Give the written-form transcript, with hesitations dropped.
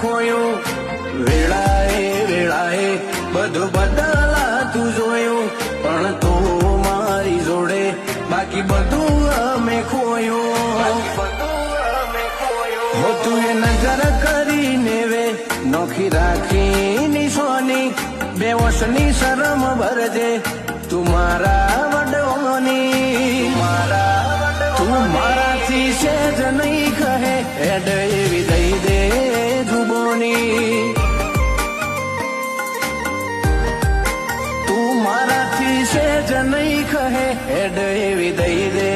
ખોયું, વેળાએ વેળાએ બધું બદલાતું જોયું, પણ તું મારી જોડે બાકી બધું અમે ખોયું. હો તું એ નજર કરીને વે નોખી રાખી નિશોની, બેવશની શરમ ભરજે તું મારા વડવાની. તું મારાથી સેજ નહીં કહે એડ એવી દઈ દે જુબોની. તું મારાથી સેજ નહીં કહે એડ એવી દઈ દે